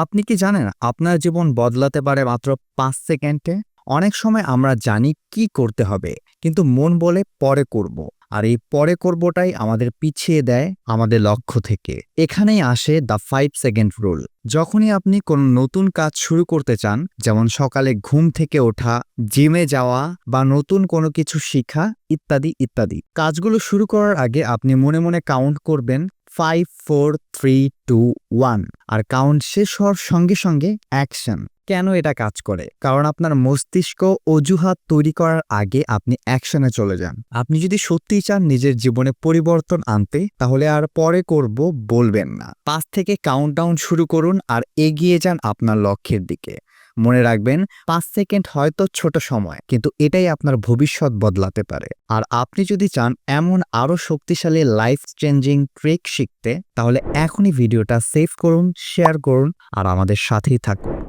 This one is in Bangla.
আপনি কি জানেন আপনার জীবন বদলাতে পারে মাত্র ৫ সেকেন্ডে? অনেক সময় আমরা জানি কি করতে হবে, কিন্তু মন বলে পরে করব। আর এই পরে করবটাই আমাদের পিছিয়ে দেয় আমাদের লক্ষ্য থেকে। এখানেই আসে দ্য ৫ সেকেন্ড রুল। যখনই আপনি কোনো নতুন কাজ শুরু করতে চান, যেমন সকালে ঘুম থেকে ওঠা, জিমে যাওয়া বা নতুন কোনো কিছু শিখা ইত্যাদি ইত্যাদি, কাজগুলো শুরু করার আগে আপনি মনে মনে কাউন্ট করবেন ৫, ৪, ৩, ২, ১ আর কাউন্ট শেষ হওয়ার সঙ্গে সঙ্গে অ্যাকশন। কেন এটা কাজ করে? কারণ আপনার মস্তিষ্ক অজুহাত তৈরি করার আগে আপনি অ্যাকশনে চলে যান। আপনি যদি সত্যিই চান নিজের জীবনে পরিবর্তন আনতে, তাহলে আর পরে করব বলবেন না। ৫ থেকে কাউন্টডাউন শুরু করুন আর এগিয়ে যান আপনার লক্ষ্যের দিকে। মনে রাখবেন, ৫ সেকেন্ড হয়তো ছোট সময়, কিন্তু এটাই আপনার ভবিষ্যৎ বদলাতে পারে। আর আপনি যদি চান এমন আরও শক্তিশালী লাইফ চেঞ্জিং ট্রিক শিখতে, তাহলে এখনই ভিডিওটা সেভ করুন, শেয়ার করুন আর আমাদের সাথেই থাকুন।